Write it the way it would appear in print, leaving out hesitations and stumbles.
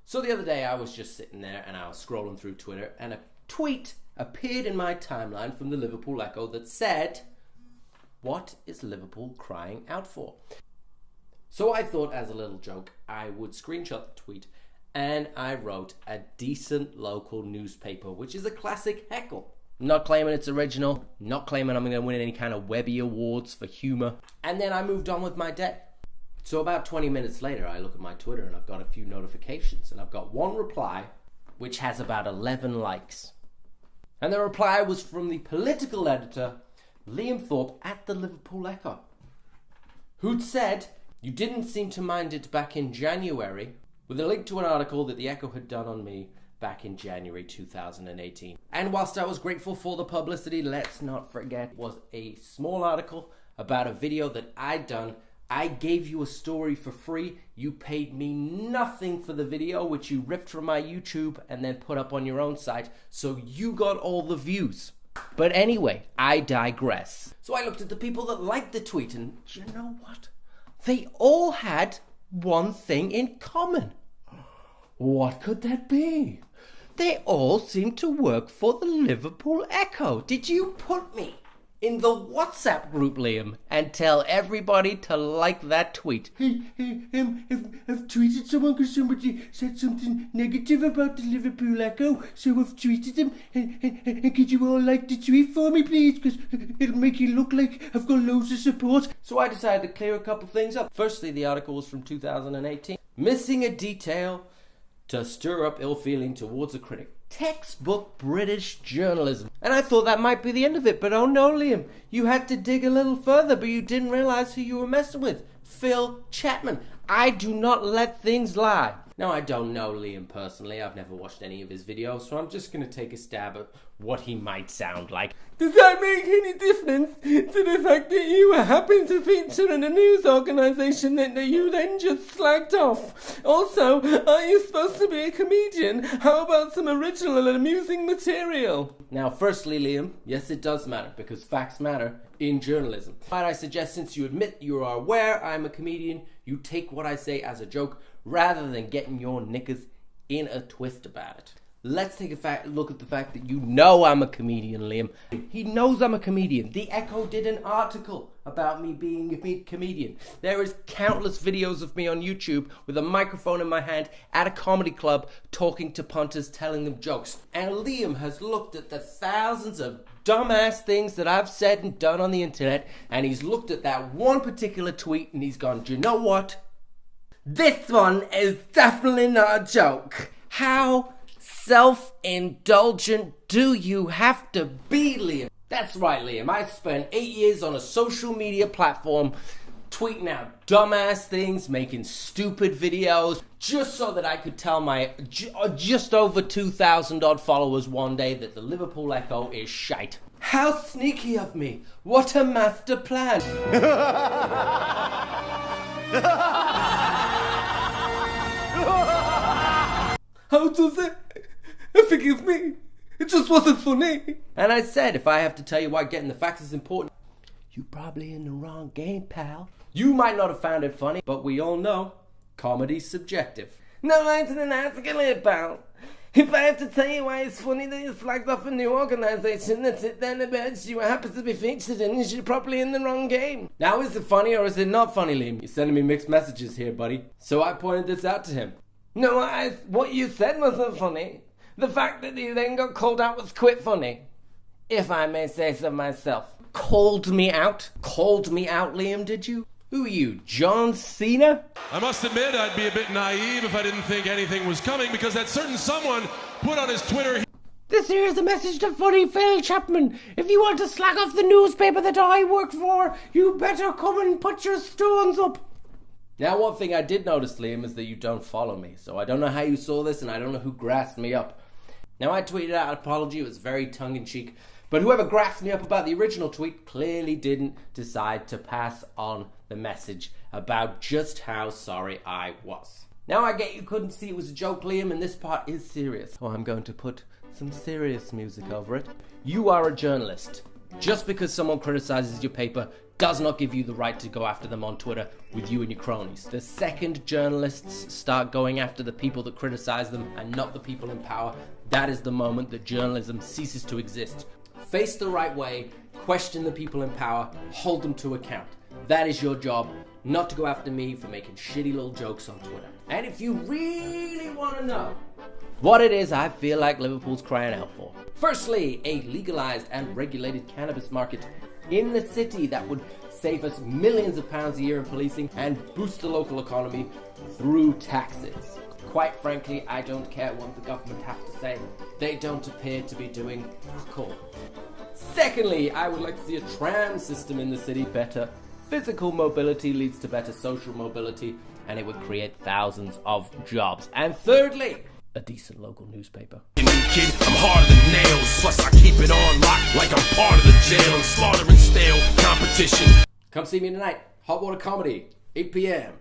So the other day I was just sitting there and I was scrolling through Twitter and a tweet appeared in my timeline from the Liverpool Echo that said, "What is Liverpool crying out for?" So I thought, as a little joke, I would screenshot the tweet and I wrote a decent local newspaper, which is a classic heckle. Not claiming it's original, not claiming I'm going to win any kind of Webby awards for humour. And then I moved on with my day. So about 20 minutes later, I look at my Twitter and I've got a few notifications. And I've got one reply, which has about 11 likes. And the reply was from the political editor, Liam Thorpe, at the Liverpool Echo, who'd said, "You didn't seem to mind it back in January," with a link to an article that the Echo had done on me back in January 2018. And whilst I was grateful for the publicity, let's not forget it was a small article about a video that I'd done. I gave you a story for free. You paid me nothing for the video, which you ripped from my YouTube and then put up on your own site, so you got all the views. But anyway, I digress. So I looked at the people that liked the tweet, and you know what? They all had one thing in common. What could that be? They all seemed to work for the Liverpool Echo. Did you put me in the WhatsApp group, Liam, and tell everybody to like that tweet? I've tweeted someone because somebody said something negative about the Liverpool Echo, so I've tweeted them. And could you all like the tweet for me, please? Because it'll make it look like I've got loads of support. So I decided to clear a couple things up. Firstly, the article was from 2018. Missing a detail to stir up ill feeling towards a critic. Textbook British journalism. And I thought that might be the end of it, but oh no, Liam, you had to dig a little further, but you didn't realise who you were messing with. Phil Chapman. I do not let things lie. Now, I don't know Liam personally. I've never watched any of his videos, so I'm just going to take a stab at what he might sound like. Does that make any difference to the fact that you happen to feature in a news organisation that you then just slagged off? Also, are you supposed to be a comedian? How about some original and amusing material? Now, firstly, Liam, yes, it does matter, because facts matter in journalism. Might I suggest, since you admit you are aware I'm a comedian, you take what I say as a joke, rather than getting your knickers in a twist about it. Let's take a look at the fact that you know I'm a comedian, Liam. He knows I'm a comedian. The Echo did an article about me being a comedian. There is countless videos of me on YouTube with a microphone in my hand at a comedy club talking to punters, telling them jokes. And Liam has looked at the thousands of dumbass things that I've said and done on the internet, and he's looked at that one particular tweet and he's gone, "Do you know what? This one is definitely not a joke." How self-indulgent do you have to be, Liam? That's right, Liam. I've spent 8 years on a social media platform tweeting out dumbass things, making stupid videos, just so that I could tell my just over 2,000 odd followers one day that the Liverpool Echo is shite. How sneaky of me. What a master plan. How does it? Forgive me. It just wasn't funny. And I said, if I have to tell you why getting the facts is important, you're probably in the wrong game, pal. You might not have found it funny, but we all know comedy's subjective. No right to an article here, pal. If I have to tell you why it's funny that you flagged off a new organisation that's it then about you happens to be featured in, you're probably in the wrong game. Now, is it funny or is it not funny, Liam? You're sending me mixed messages here, buddy. So I pointed this out to him. No, what you said wasn't funny. The fact that you then got called out was quite funny, if I may say so myself. Called me out? Called me out, Liam, did you? Who are you, John Cena? I must admit I'd be a bit naive if I didn't think anything was coming, because that certain someone put on his Twitter... This here is a message to funny Phil Chapman. If you want to slag off the newspaper that I work for, you better come and put your stones up. Now, one thing I did notice, Liam, is that you don't follow me. So I don't know how you saw this, and I don't know who grasped me up. Now, I tweeted out an apology. It was very tongue-in-cheek. But whoever grasped me up about the original tweet clearly didn't decide to pass on the message about just how sorry I was. Now, I get you couldn't see it was a joke, Liam, and this part is serious. So I'm going to put some serious music over it. You are a journalist. Just because someone criticizes your paper does not give you the right to go after them on Twitter with you and your cronies. The second journalists start going after the people that criticize them and not the people in power, that is the moment that journalism ceases to exist. Face the right way, question the people in power, hold them to account. That is your job, not to go after me for making shitty little jokes on Twitter. And if you really want to know what it is I feel like Liverpool's crying out for, firstly, a legalized and regulated cannabis market in the city that would save us millions of pounds a year in policing and boost the local economy through taxes. Quite frankly, I don't care what the government have to say. They don't appear to be doing cool. Secondly, I would like to see a tram system in the city. Better physical mobility leads to better social mobility, and it would create thousands of jobs. And thirdly, a decent local newspaper. Kid, I'm harder than nails. Plus I keep it on lock like I'm part of the jail. I'm slaughtering stale competition. Come see me tonight. Hot Water Comedy, 8 p.m.